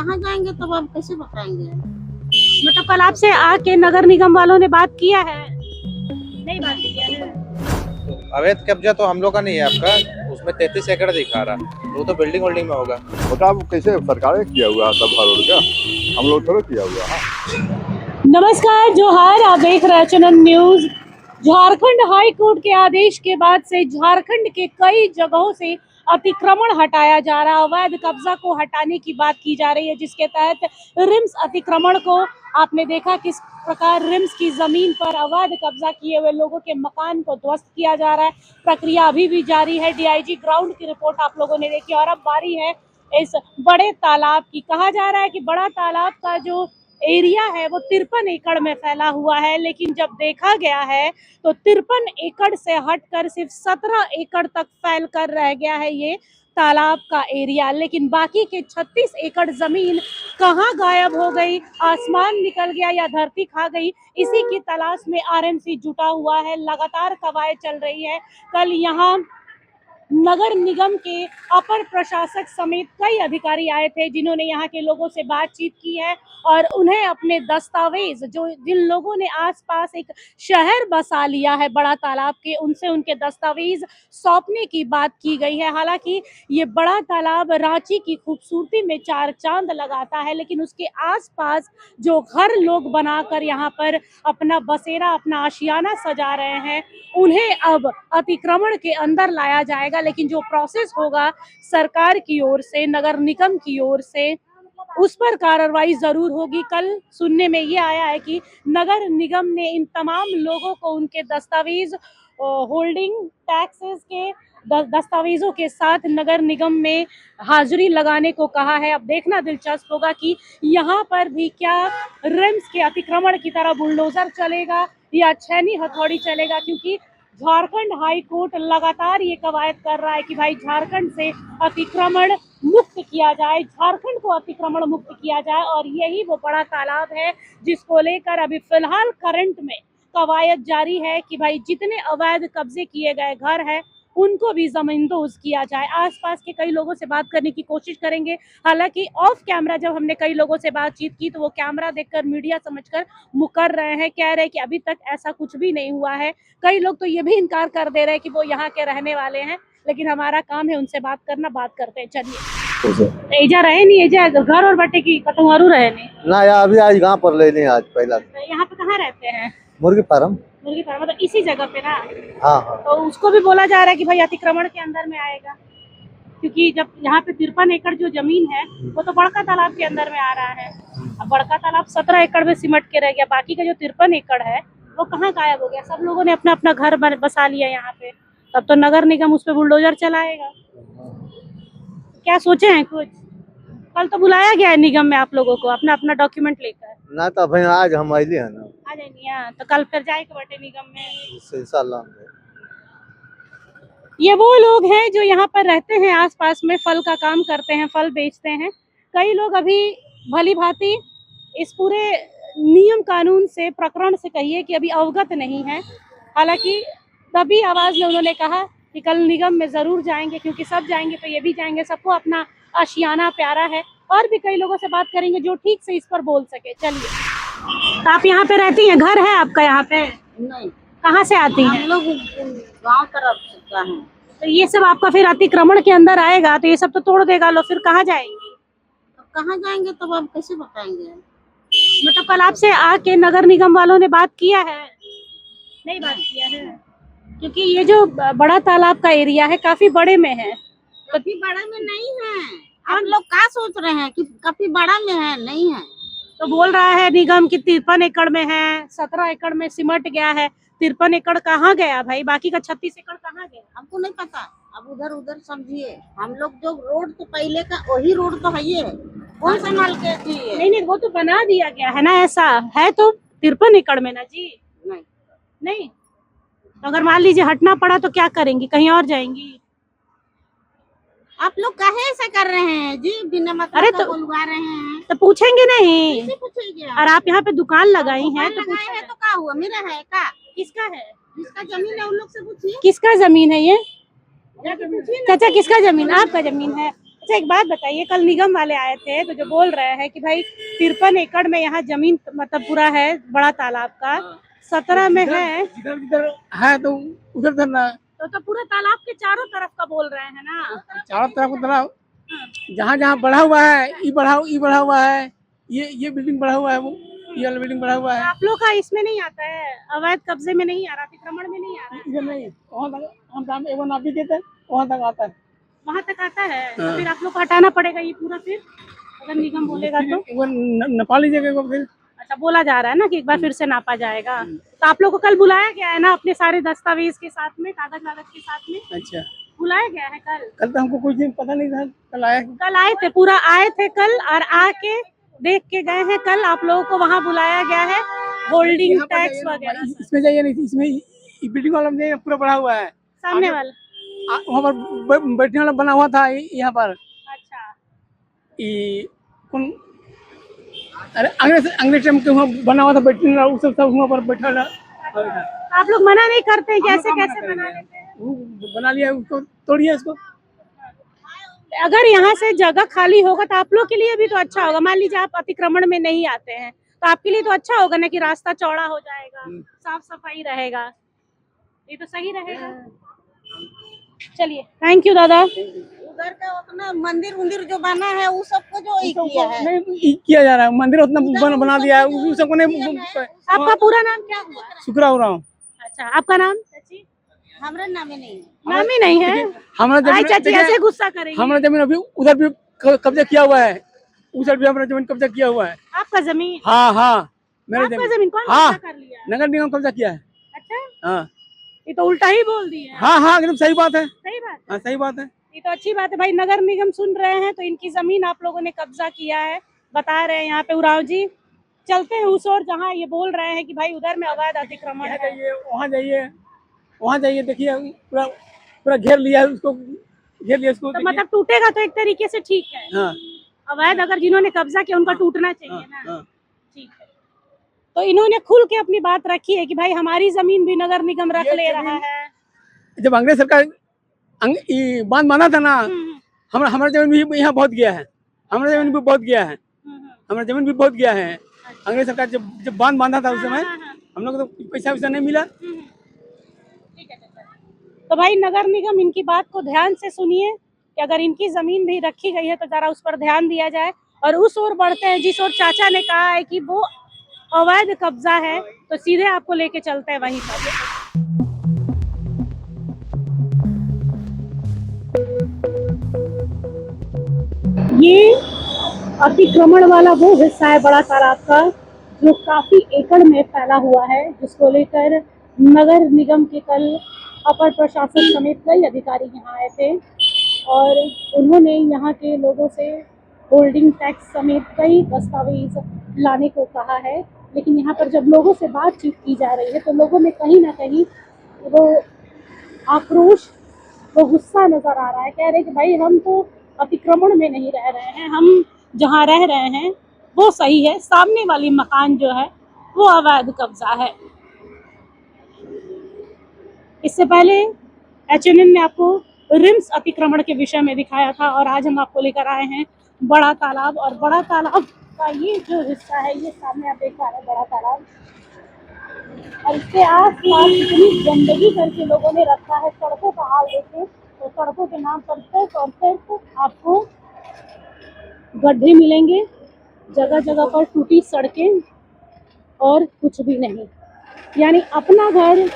कहाँ जाएंगे तब हम कैसे बताएंगे। मतलब कल आपसे आके नगर निगम वालों ने बात किया है? नहीं बात किया है। अवैध कब्जा तो हम लोग का नहीं है, आपका उसमें 33 एकड़ दिखा रहा, वो तो बिल्डिंग होल्डिंग में होगा। बताओ कैसे सरकार ने किया हुआ सब भर उड़ का, हम लोग थोड़ा किया हुआ है। नमस्कार, जोहार। आप देख रहे हैं चनन न्यूज। झारखंड हाई कोर्ट के आदेश के बाद से झारखंड के कई जगहों से अतिक्रमण हटाया जा रहा है। अवैध कब्जा को हटाने की बात की जा रही है, जिसके तहत रिम्स अतिक्रमण को आपने देखा किस प्रकार रिम्स की जमीन पर अवैध कब्जा किए हुए लोगों के मकान को ध्वस्त किया जा रहा है। प्रक्रिया अभी भी जारी है। डीआईजी ग्राउंड की रिपोर्ट आप लोगों ने देखी और अब बारी है इस बड़े तालाब की। कहा जा रहा है कि बड़ा तालाब का जो एरिया है वो 53 एकड़ में फैला हुआ है, लेकिन जब देखा गया है तो 53 एकड़ से हटकर सिर्फ 17 एकड़ तक फैल कर रह गया है ये तालाब का एरिया। लेकिन बाकी के 36 एकड़ जमीन कहाँ गायब हो गई, आसमान निकल गया या धरती खा गई, इसी की तलाश में आरएमसी जुटा हुआ है। लगातार कवायद चल रही है। कल यहाँ नगर निगम के अपर प्रशासक समेत कई अधिकारी आए थे, जिन्होंने यहाँ के लोगों से बातचीत की है और उन्हें अपने दस्तावेज, जो जिन लोगों ने आसपास एक शहर बसा लिया है बड़ा तालाब के, उनसे उनके दस्तावेज सौंपने की बात की गई है। हालांकि ये बड़ा तालाब रांची की खूबसूरती में चार चांद लगाता है, लेकिन उसके आसपास जो घर लोग बनाकर यहाँ पर अपना बसेरा, अपना आशियाना सजा रहे हैं, उन्हें अब अतिक्रमण के अंदर लाया जाएगा। लेकिन जो प्रोसेस होगा सरकार की ओर से, नगर निगम की ओर से, उस पर कार्रवाई जरूर होगी। कल सुनने में ये आया है कि नगर निगम ने इन तमाम लोगों को उनके दस्तावेज, होल्डिंग टैक्सेस के दस्तावेजों के साथ नगर निगम में हाजिरी लगाने को कहा है। अब देखना दिलचस्प होगा कि यहाँ पर भी क्या रिम्स के अतिक्रमण की तरह बुलडोजर चलेगा या छेनी हथौड़ी चलेगा, क्योंकि झारखंड हाई कोर्ट लगातार ये कवायद कर रहा है कि भाई झारखंड से अतिक्रमण मुक्त किया जाए, झारखंड को अतिक्रमण मुक्त किया जाए। और यही वो बड़ा तालाब है जिसको लेकर अभी फिलहाल करंट में कवायद जारी है कि भाई जितने अवैध कब्जे किए गए घर हैं उनको भी जमींदोज किया जाए। आसपास के कई लोगों से बात करने की कोशिश करेंगे। हालांकि ऑफ कैमरा जब हमने कई लोगों से बातचीत की तो वो कैमरा देखकर मीडिया समझकर मुकर रहे हैं, कह रहे हैं कि अभी तक ऐसा कुछ भी नहीं हुआ है। कई लोग तो ये भी इनकार कर दे रहे हैं कि वो यहाँ के रहने वाले हैं, लेकिन हमारा काम है उनसे बात करना। बात करते हैं, चलिए। एजा रहे नहीं, एजा घर और बटे की कटुआरू रहे नहीं ना यार, अभी आज गाँव पर लेने आज पहला। यहाँ पे कहाँ रहते हैं? मुर्गी फार्म। मुर्गी फार्म मतलब इसी जगह पे ना? हाँ हाँ। तो उसको भी बोला जा रहा है कि भाई अतिक्रमण के अंदर में आएगा, क्योंकि जब यहाँ पे 53 एकड़ जो जमीन है वो तो बड़का तालाब के अंदर में आ रहा है। अब बड़का तालाब 17 एकड़ में सिमट के रह गया, बाकी का जो 53 एकड़ है वो कहाँ गायब हो गया? सब लोगों ने अपना अपना घर बसा लिया यहाँ पे, तब तो नगर निगम उस पर बुलडोजर चलाएगा। क्या सोचे हैं कुछ? कल तो बुलाया गया है निगम में आप लोगों को अपना अपना डॉक्यूमेंट लेकर। ना तो भाई आज हम आइले है ना, आ जाएंगे यहाँ तो कल फिर जाएगा बटे निगम में इंशाल्लाह। ये वो लोग हैं जो यहाँ पर रहते हैं, आसपास में फल का काम करते हैं, फल बेचते हैं। कई लोग अभी भली भांति इस पूरे नियम कानून से, प्रकरण से कहिए कि अभी अवगत नहीं है। हालांकि तभी आवाज में उन्होंने कहा कि कल निगम में जरूर जाएंगे, क्योंकि सब जाएंगे तो ये भी जाएंगे, सबको अपना आशियाना प्यारा है। और भी कई लोगों से बात करेंगे जो ठीक से इस पर बोल सके। चलिए, आप यहाँ पे रहती हैं? घर है आपका यहाँ पे? नहीं, कहाँ से आती हैं? हम लोग गाँव तरफ का है। तो ये सब आपका फिर अतिक्रमण के अंदर आएगा तो ये सब तो तोड़ देगा, लो फिर कहाँ जाएंगी? अब कहाँ जाएंगे तब हम कैसे बताएंगे। मतलब कल आपसे आके नगर निगम वालों ने बात किया है? नहीं बात किया है, क्योंकि ये जो बड़ा तालाब का एरिया है काफी बड़े में है। काफी बड़ा में नहीं है। आप लोग क्या सोच रहे हैं कि काफी बड़ा में है? नहीं है। तो बोल रहा है निगम की 53 एकड़ में है, 17 एकड़ में सिमट गया है। 53 एकड़ कहाँ गया भाई? बाकी का 36 एकड़ कहाँ गया? हमको नहीं पता। अब उधर उधर समझिए। हम लोग जो रोड तो पहले का वही रोड तो है, ये कौन संभाल के दिए? नहीं, वो तो बना दिया गया है ना, ऐसा है तो 53 एकड़ में ना जी। नहीं नहीं तो अगर मान लीजिए हटना पड़ा तो क्या करेंगी? कहीं और जाएंगी? आप लोग काहे ऐसा कर रहे हैं जी? बिना मतलब अरे का तो बुलवा रहे हैं। तो पूछेंगे नहीं? कैसे पूछेंगे? और आप यहाँ पे दुकान लगाई हैं तो लगाए हैं तो क्या हुआ? मेरा है का? किसका है? जिसका जमीन है उन लोग से पूछिए। किसका जमीन है ये? जाके पूछिए ना। चाचा किसका जमीन? आपका जमीन है? अच्छा एक बात बताइए, कल निगम वाले आए थे तो जो बोल रहे हैं कि भाई 53 एकड़ में यहाँ जमीन मतलब पूरा है बड़ा तालाब का, 17 में है जिधर जिधर है तो उधर धरना, तो पूरा तालाब के चारों तरफ का बोल रहे हैं ना। चारों तरफ उतना जहाँ जहाँ बढ़ा हुआ है, ये बढ़ा हुआ है, ये बिल्डिंग बढ़ा हुआ है, वो ये वाला बिल्डिंग बढ़ा हुआ है। आप लोग का इसमें नहीं आता है, अवैध कब्जे में नहीं आ रहा, अतिक्रमण में नहीं आ रहा, इधर नहीं, वहाँ तक हम एक बार नापी देते हैं, वहाँ तक आता है। वहाँ तक आता है तो फिर आप लोग को हटाना पड़ेगा ये पूरा, फिर अगर निगम बोलेगा तो। एक बार नपा लीजिएगा एक बार फिर। अच्छा बोला जा रहा है ना कि एक बार फिर से नापा जाएगा, तो आप लोग को कल बुलाया गया है ना अपने सारे दस्तावेज के साथ में, कागज वागज के साथ में अच्छा, बुलाया गया है कल? कल तो हमको कुछ दिन पता नहीं था, कल आए थे, पूरा आए थे कल और आके देख के गए हैं। कल आप लोगों को वहाँ बुलाया गया है, होल्डिंग टैक्स वगैरह। इसमें जाइए नहीं, इसमें बिल्डिंग वाला में पूरा बढ़ा हुआ है, सामने वाला वहाँ पर बैठने वाला बना हुआ था यहाँ पर। अच्छा ये कौन, अरे अंग्रेज टाइम के वहाँ बना हुआ था बैठने वाला, उस सब वहाँ पर बैठा वाला। आप लोग मना नहीं करते हैं, कैसे कैसे बना लेते हैं? वो बना लिया, उसको तोड़िए इसको। अगर यहाँ से जगह खाली होगा तो आप लोग के लिए भी तो अच्छा होगा। मान लीजिए आप अतिक्रमण में नहीं आते हैं तो आपके लिए तो अच्छा होगा ना कि रास्ता चौड़ा हो जाएगा, साफ सफाई रहेगा, ये तो सही रहेगा। चलिए थैंक यू दादा। उधर का अपना मंदिर उंदिर जो बना है वो सबको जो ही किया है, नहीं किया जा रहा है, मंदिर उतना बना दिया है, उस सबको नहीं। आपका पूरा नाम क्या हुआ? शुक्रा हो रहा हूँ। अच्छा आपका नाम? चाची हमारे नाम ही नहीं है। नाम ही नहीं है। हमारा आई चाची जमीन, ऐसे गुस्सा करेंगे। हमारा जमीन अभी उधर भी कब्जा किया हुआ है, उधर भी हमारा जमीन कब्जा किया हुआ है। आपका जमीन? हाँ हाँ, मेरे आपका जमीन कौन हाँ, कब्जा कर लिया? नगर निगम कब्जा किया है। अच्छा हाँ ये तो उल्टा ही बोल दिए। हाँ हाँ, एकदम सही बात है। सही बात, हाँ सही बात है। ये तो अच्छी बात है भाई। नगर निगम सुन रहे हैं तो इनकी जमीन आप लोगों ने कब्जा किया है, बता रहे हैं यहाँ पे उराव जी। चलते हैं उस ओर जहाँ ये बोल रहे हैं कि भाई उधर में अवैध अतिक्रमण है। वहाँ जाइए देखिए, पूरा पूरा घेर लिया है उसको, घेर लिया उसको। तो मतलब टूटेगा तो एक तरीके से ठीक है। हाँ अवैध अगर जिन्होंने कब्जा किया उनका टूटना चाहिए ना। हाँ। ठीक है, तो इन्होंने खुल के अपनी बात रखी है कि भाई हमारी जमीन भी नगर निगम रख ले रहा है। जब अंग्रेज सरकार बांध बांधा था ना, हमारा जमीन भी यहाँ बहुत गया है, हमारा जमीन भी बहुत गया है, हमारा जमीन भी बहुत गया है। अंग्रेज सरकार जब बांध बांधा था उस समय हम लोग को तो पैसा वैसा नहीं मिला। ठीक है, तो भाई नगर निगम इनकी बात को ध्यान से सुनिए कि अगर इनकी जमीन भी रखी गई है तो जरा उस पर ध्यान दिया जाए। और उस ओर बढ़ते हैं जिस ओर चाचा ने कहा है कि वो अवैध कब्जा है, तो सीधे आपको लेके चलते हैं वहीं पर। ये अतिक्रमण वाला वो हिस्सा है बड़ा तालाब का जो काफी एकड़ में फैला हुआ है, जिसको लेकर नगर निगम के कल अपर प्रशासन समेत कई अधिकारी यहाँ आए थे और उन्होंने यहाँ के लोगों से होल्डिंग टैक्स समेत कई दस्तावेज लाने को कहा है। लेकिन यहाँ पर जब लोगों से बातचीत की जा रही है तो लोगों में कहीं ना कहीं वो आक्रोश, वो गुस्सा नजर आ रहा है। कह रहे कि भाई हम तो अतिक्रमण में नहीं रह रहे हैं, हम जहाँ रह रहे हैं वो सही है, सामने वाली मकान जो है वो अवैध कब्जा है। इससे पहले HNN ने आपको रिम्स अतिक्रमण के विषय में दिखाया था और आज हम आपको लेकर आए हैं बड़ा तालाब। और बड़ा तालाब का ये जो हिस्सा है, ये सामने आप देख पा रहे हैं बड़ा तालाब, और इसके आसपास इतनी गंदगी करके लोगों ने रखा है। सड़कों का हाल देखें तो सड़कों के नाम पर सिर्फ और सिर्फ आपको गड्ढे मिलेंगे, जगह जगह पर टूटी सड़कें और कुछ भी नहीं। यानी अपना घर,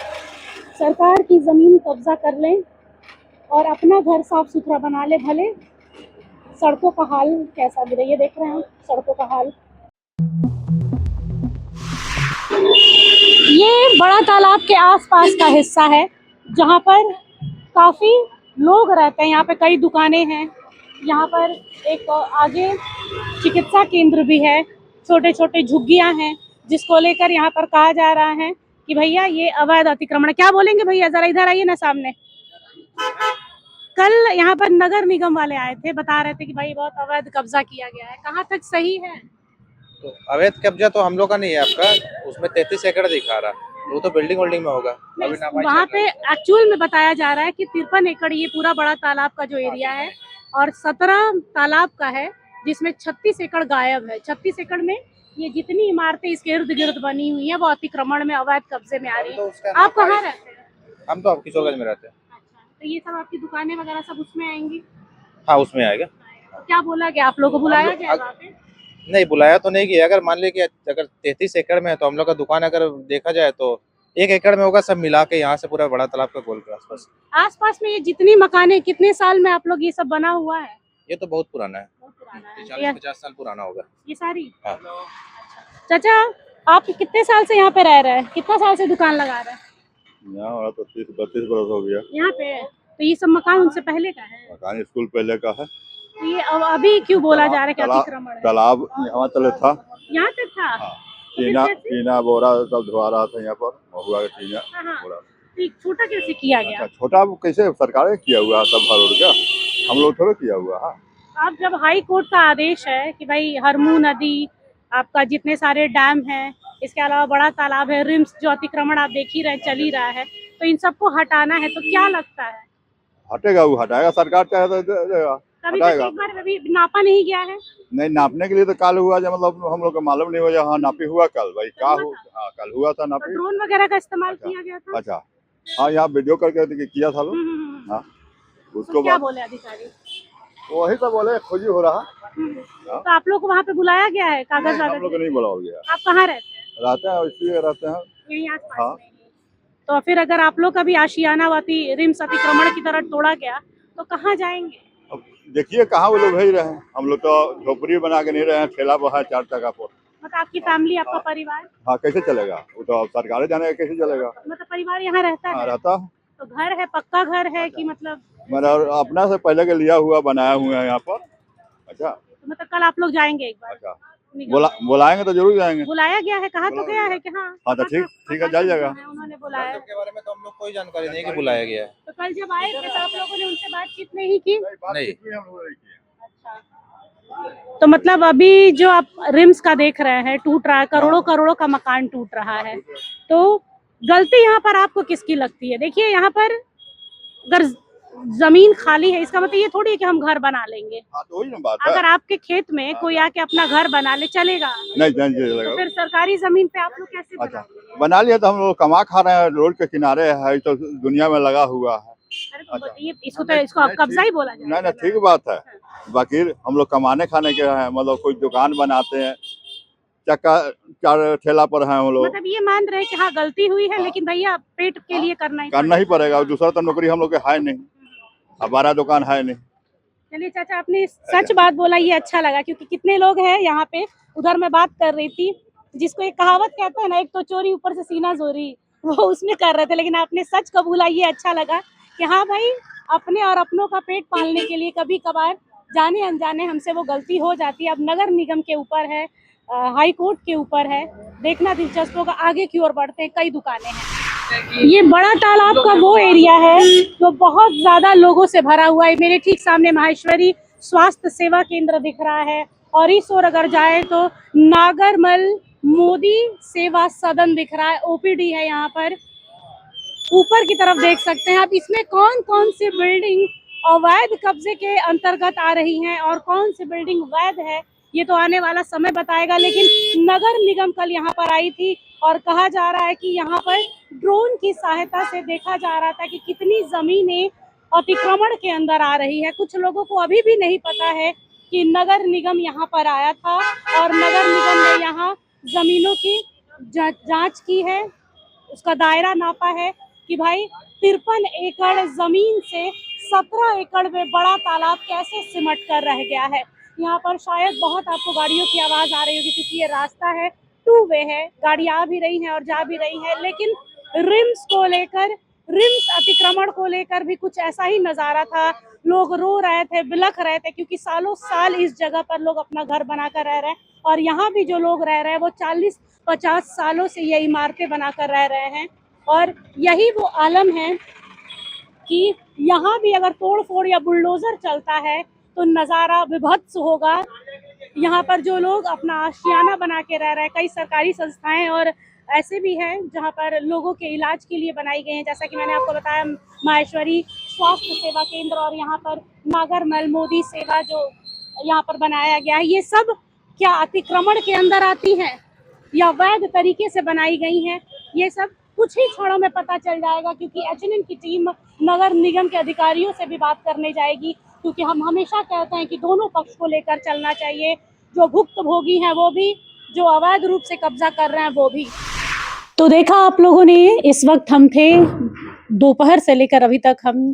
सरकार की ज़मीन कब्जा कर लें और अपना घर साफ सुथरा बना ले, भले सड़कों का हाल कैसा भी रहे। ये देख रहे हैं सड़कों का हाल। ये बड़ा तालाब के आसपास का हिस्सा है जहाँ पर काफ़ी लोग रहते हैं। यहाँ पे कई दुकानें हैं, यहाँ पर एक आगे चिकित्सा केंद्र भी है, छोटे छोटे झुग्गियाँ हैं, जिसको लेकर यहाँ पर कहा जा रहा है कि भैया ये अवैध अतिक्रमण। क्या बोलेंगे भैया, जरा इधर आइए ना सामने। कल यहाँ पर नगर निगम वाले आए थे, बता रहे थे कि भाई बहुत अवैध कब्जा किया गया है, कहाँ तक सही है? तो अवैध कब्जा तो हम लोग का नहीं है, आपका उसमें 33 एकड़ दिखा रहा, वो तो बिल्डिंग होल्डिंग में होगा। वहाँ पे एक्चुअल में बताया जा रहा है कि 53 एकड़ ये पूरा बड़ा तालाब का जो एरिया है और 17 तालाब का है, जिसमें 36 एकड़ गायब है। 36 एकड़ में ये जितनी इमारतें इसके इर्द गिर्द बनी हुई हैं वो अतिक्रमण में, अवैध कब्जे में आ रही तो है। उसका आप कहाँ रहते हैं? हम तो किशोरगंज में रहते हैं। अच्छा, तो ये सब आपकी दुकानें वगैरह सब उसमें आएंगी? हाँ, उसमें आएगा। तो क्या बोला गया, आप लोगों को बुलाया गया वहाँ पे? नहीं, बुलाया तो नहीं गया। अगर मान लीजिए कि अगर 33 एकड़ में है तो हम लोग का दुकान अगर देखा जाए तो 1 एकड़ में होगा, सब मिला के यहाँ से पूरा बड़ा तालाब का गोल के आसपास। आसपास में ये जितनी मकानें, कितने साल में आप लोग ये सब बना हुआ है? ये तो बहुत पुराना है, बहुत पुराना है 40-50 साल पुराना होगा। ये सारी। हाँ। चाचा, आप कितने साल से यहाँ पे रह रहे हैं? कितना साल से दुकान लगा रहे हैं यहाँ हमारा तो 30-32 बरस हो गया। यहाँ पे? तो ये सब मकान उनसे पहले का है? मकान स्कूल पहले का है। तो ये अब अभी क्यों बोला जा रहा है कि अतिक्रमण है? तालाब यहाँ तले था। यहाँ तक था? तो फिर टीना कैसे? टीना बोरा सब धुआ रहा था यहाँ पर, महुआ का टीना हाँ, हाँ। बोरा। तो ये छोटा कैसे किया गया? अच्छा, छोटा कैसे सरकार ने किया हुआ सब भर उड़ का, हम लोग थोड़ा किया हुआ है। आप जब हाई कोर्ट का आदेश है कि भाई हरमू नदी, आपका जितने सारे डैम हैं, इसके अलावा बड़ा तालाब है, रिम्स जो अतिक्रमण आप देख ही रहे, चल ही रहा है, तो इन सबको हटाना है, तो क्या लगता है हटेगा, वो हटाएगा, सरकार चाहे तो दे देगा, कभी तक हटाएगा। एक बार अभी नापा नहीं गया है? नहीं, नापने के लिए तो कल हुआ, जब मतलब हम लोग को मालूम नहीं हुआ। हाँ, नापी हुआ कल, भाई क्या हो, हाँ कल हुआ था तो नापी। ड्रोन वगैरह का इस्तेमाल अच्छा, किया गया था? अच्छा, हाँ यहाँ वीडियो करके किया था लोग। हाँ, तो उसको क्या बाद बोले अधिकारी? वही तो बोले खोजी हो रहा। तो आप लोग को वहाँ पे बुलाया गया है? कागज नहीं, हम वागज? लोग को नहीं बुलाया गया। आप कहाँ रहते हैं? रहते हैं इसलिए रहते हैं। यहीं आसपास हाँ। में ही। तो फिर अगर आप लोग का भी आशियानावाती रिम्स अतिक्रमण की तरह तोड़ा गया तो कहाँ जाएंगे? अब देखिए कहाँ वो लोग भेज रहे हैं। हम लोग तो झोपड़ी बना के नहीं रहे हैं, ठेला पर है 4 टका पर। मतलब आपकी फैमिली, आपका परिवार? हाँ, कैसे चलेगा, वो तो अब सरकार जाने कैसे चलेगा। मतलब परिवार यहाँ रहता हाँ, है? रहता। तो घर है, पक्का घर है कि मतलब? मेरा अपना से पहले के लिया हुआ बनाया हुआ है यहाँ पर। अच्छा, तो मतलब कल आप लोग जाएंगे एक बार? अच्छा, निगम? बुलाएंगे तो जरूर जाएंगे। बुलाया गया है, कहा तो गया है कि हाँ? हाँ, तो ठीक है, जाइएगा। उन्होंने बुलाया। के बारे में तो हम लोग कोई जानकारी नहीं कि बुलाया गया है। तो कल जब आए थे तो आप लोगों ने उनसे बातचीत नहीं की? नहीं। तो मतलब अभी जो आप रिम्स का देख रहे हैं, टूट रहा है, करोड़ों करोड़ों का मकान टूट रहा है, तो गलती यहाँ पर आपको किसकी लगती है? देखिए यहाँ पर अगर जमीन खाली है, इसका मतलब ये थोड़ी है कि हम घर बना लेंगे। हाँ, तो वही ना बात है। अगर आपके खेत में कोई आके अपना घर बना ले, चलेगा? नहीं तो चलेगा। फिर सरकारी जमीन पे आप लोग कैसे अच्छा, बनाएंगे? बना लिया तो हम लोग कमा खा रहे हैं, रोड के किनारे है, तो दुनिया में लगा हुआ है। अरे तो ये इसको कब्जा ही बोला जाए? नहीं नहीं, ठीक बात है। बाकी हम लोग कमाने खाने के हैं, मतलब कोई दुकान बनाते हैं, चक्का 4 ठेला पर हैं हम लोग। मतलब ये मान रहे हैं कि हाँ गलती हुई है, लेकिन भैया पेट के लिए करना ही पड़ेगा। दूसरा तो नौकरी हम लोग के है नहीं, हमारा दुकान है नहीं। चलिए चाचा, आपने सच बात बोला, ये अच्छा लगा, क्योंकि कितने लोग हैं यहाँ पे, उधर मैं बात कर रही थी, जिसको एक कहावत कहते हैं ना, एक तो चोरी ऊपर से सीना जोरी, वो उसमें कर रहे थे, लेकिन आपने सच कबूला, ये अच्छा लगा कि हाँ भाई, अपने और अपनों का पेट पालने के लिए कभी कभार जाने अनजाने हमसे वो गलती हो जाती है। अब नगर निगम के ऊपर है, हाई कोर्ट के ऊपर है, देखना दिलचस्प होगा आगे की ओर बढ़ते हैं। कई दुकानें हैं। ये बड़ा तालाब का वो एरिया है जो बहुत ज्यादा लोगों से भरा हुआ है। मेरे ठीक सामने माहेश्वरी स्वास्थ्य सेवा केंद्र दिख रहा है, और इस ओर अगर जाए तो नागरमल मोदी सेवा सदन दिख रहा है, ओपीडी है यहाँ पर। ऊपर की तरफ देख सकते हैं आप, इसमें कौन कौन सी बिल्डिंग अवैध कब्जे के अंतर्गत आ रही हैं और कौन सी बिल्डिंग वैध है, ये तो आने वाला समय बताएगा। लेकिन नगर निगम कल यहाँ पर आई थी और कहा जा रहा है कि यहाँ पर ड्रोन की सहायता से देखा जा रहा था कि कितनी जमीनें अतिक्रमण के अंदर आ रही है। कुछ लोगों को अभी भी नहीं पता है कि नगर निगम यहाँ पर आया था और नगर निगम ने यहाँ जमीनों की जांच की है, उसका दायरा नापा है कि भाई 53 एकड़ जमीन से 17 एकड़ में बड़ा तालाब कैसे सिमट कर रह गया है। यहाँ पर शायद बहुत आपको गाड़ियों की आवाज आ रही होगी, क्योंकि ये रास्ता है, 2 वे है, गाड़ी आ भी रही है और जा भी रही है। लेकिन रिम्स को लेकर, रिम्स अतिक्रमण को लेकर भी कुछ ऐसा ही नजारा था। लोग रो रहे थे, बिलख रहे थे, क्योंकि सालों साल इस जगह पर लोग अपना घर बनाकर रह रहे हैं, और यहाँ भी जो लोग रह रहे हैं वो 40-50 सालों से ये इमारतें बनाकर रह रहे हैं। और यही वो आलम है कि यहाँ भी अगर तोड़ फोड़ या बुलडोजर चलता है तो नज़ारा विभत्स होगा। यहाँ पर जो लोग अपना आशियाना बना के रह रहे हैं, कई सरकारी संस्थाएं और ऐसे भी हैं जहाँ पर लोगों के इलाज के लिए बनाई गई हैं, जैसा कि मैंने आपको बताया माहेश्वरी स्वास्थ्य सेवा केंद्र और यहाँ पर नागर मल मोदी सेवा जो यहाँ पर बनाया गया है, ये सब क्या अतिक्रमण के अंदर आती है या वैध तरीके से बनाई गई हैं, ये सब कुछ ही क्षणों में पता चल जाएगा, क्योंकि एचएनएन की टीम नगर निगम के अधिकारियों से भी बात करने जाएगी, क्योंकि हम हमेशा कहते हैं कि दोनों पक्ष को लेकर चलना चाहिए, जो भुक्तभोगी हैं वो भी, जो अवैध रूप से कब्जा कर रहे हैं वो भी। तो देखा आप लोगों ने, इस वक्त हम थे दोपहर से लेकर अभी तक हम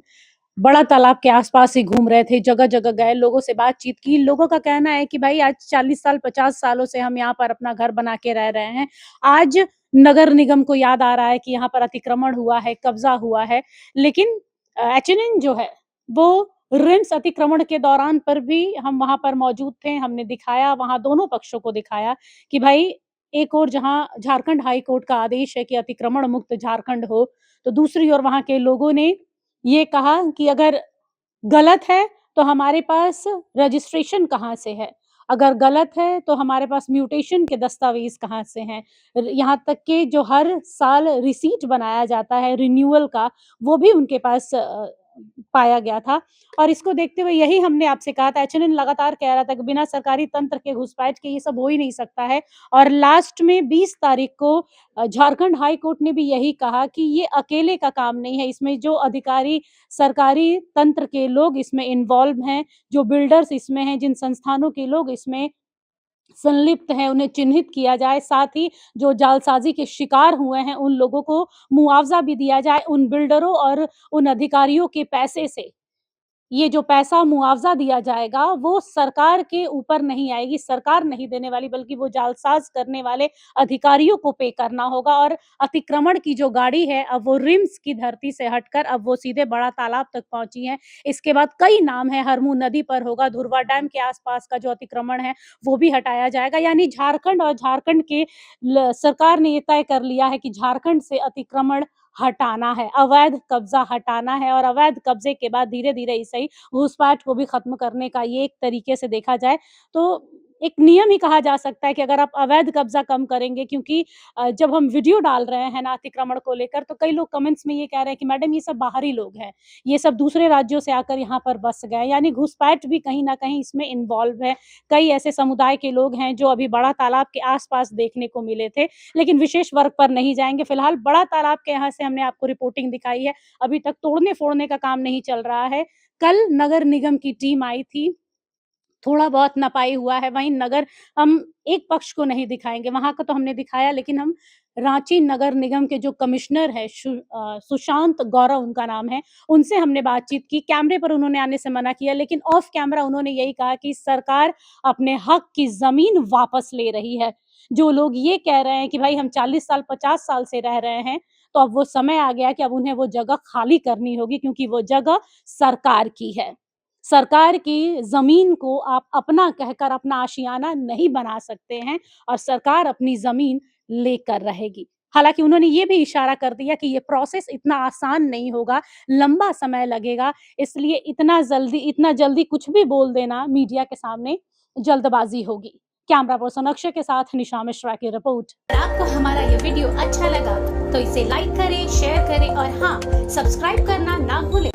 बड़ा तालाब के आसपास ही घूम रहे थे, जगह जगह गए, लोगों से बातचीत की। लोगों का कहना है कि भाई आज 40 साल 50 सालों से हम यहाँ पर अपना घर बना के रह रहे हैं, आज नगर निगम को याद आ रहा है कि यहाँ पर अतिक्रमण हुआ है, कब्जा हुआ है। लेकिन एचएनएन जो है वो रिम्स अतिक्रमण के दौरान पर भी हम वहां पर मौजूद थे, हमने दिखाया, वहां दोनों पक्षों को दिखाया कि भाई एक और जहां झारखंड हाई कोर्ट का आदेश है कि अतिक्रमण मुक्त झारखंड हो, तो दूसरी ओर वहां के लोगों ने ये कहा कि अगर गलत है तो हमारे पास रजिस्ट्रेशन कहाँ से है, अगर गलत है तो हमारे पास म्यूटेशन के दस्तावेज कहाँ से हैं, यहाँ तक कि जो हर साल रिसीट बनाया जाता है रिन्यूअल का, वो भी उनके पास पाया गया था। और इसको देखते हुए यही हमने आपसे कहा था, एचएनएन लगातार कह रहा था कि बिना सरकारी तंत्र के घुसपैठ के ये सब हो ही नहीं सकता है। और लास्ट में 20 तारीख को झारखंड हाई कोर्ट ने भी यही कहा कि ये अकेले का काम नहीं है, इसमें जो अधिकारी सरकारी तंत्र के लोग इसमें इन्वॉल्व हैं, जो बिल्डर्स इसमें हैं, जिन संस्थानों के लोग इसमें संलिप्त हैं, उन्हें चिन्हित किया जाए, साथ ही जो जालसाजी के शिकार हुए हैं उन लोगों को मुआवजा भी दिया जाए। उन बिल्डरों और उन अधिकारियों के पैसे से ये जो पैसा मुआवजा दिया जाएगा वो सरकार के ऊपर नहीं आएगी, सरकार नहीं देने वाली, बल्कि वो जालसाज करने वाले अधिकारियों को पे करना होगा। और अतिक्रमण की जो गाड़ी है अब वो रिम्स की धरती से हटकर अब वो सीधे बड़ा तालाब तक पहुंची है। इसके बाद कई नाम है, हरमू नदी पर होगा, धुरवा डैम के आसपास का जो अतिक्रमण है वो भी हटाया जाएगा। यानी झारखंड और झारखंड के सरकार ने ये तय कर लिया है कि झारखंड से अतिक्रमण हटाना है, अवैध कब्जा हटाना है, और अवैध कब्जे के बाद धीरे धीरे इसे घुसपैठ को भी खत्म करने का ये एक तरीके से देखा जाए तो एक नियम ही कहा जा सकता है कि अगर आप अवैध कब्जा कम करेंगे, क्योंकि जब हम वीडियो डाल रहे हैं ना अतिक्रमण को लेकर, तो कई लोग कमेंट्स में ये कह रहे हैं कि मैडम ये सब बाहरी लोग हैं, ये सब दूसरे राज्यों से आकर यहाँ पर बस गए, यानी घुसपैठ भी कहीं ना कहीं इसमें इन्वॉल्व है। कई ऐसे समुदाय के लोग हैं जो अभी बड़ा तालाब के आसपास देखने को मिले थे, लेकिन विशेष वर्ग पर नहीं जाएंगे। फिलहाल बड़ा तालाब के यहाँ से हमने आपको रिपोर्टिंग दिखाई है, अभी तक तोड़ने फोड़ने का काम नहीं चल रहा है। कल नगर निगम की टीम आई थी, थोड़ा बहुत नपाई हुआ है, वहीं नगर हम एक पक्ष को नहीं दिखाएंगे, वहां का तो हमने दिखाया, लेकिन हम रांची नगर निगम के जो कमिश्नर है सुशांत गौरव उनका नाम है, उनसे हमने बातचीत की। कैमरे पर उन्होंने आने से मना किया, लेकिन ऑफ कैमरा उन्होंने यही कहा कि सरकार अपने हक की जमीन वापस ले रही है। जो लोग ये कह रहे हैं कि भाई हम 40 साल 50 साल से रह रहे हैं, तो अब वो समय आ गया कि अब उन्हें वो जगह खाली करनी होगी, क्योंकि वो जगह सरकार की है। सरकार की जमीन को आप अपना कहकर अपना आशियाना नहीं बना सकते हैं, और सरकार अपनी जमीन लेकर रहेगी। हालांकि उन्होंने ये भी इशारा कर दिया कि ये प्रोसेस इतना आसान नहीं होगा, लंबा समय लगेगा, इसलिए इतना जल्दी कुछ भी बोल देना मीडिया के सामने जल्दबाजी होगी। कैमरा पर्सन अक्षय के साथ निशा मिश्रा की रिपोर्ट। अगर आपको हमारा ये वीडियो अच्छा लगा तो इसे लाइक करें, शेयर करें और हाँ, सब्सक्राइब करना ना भूलें।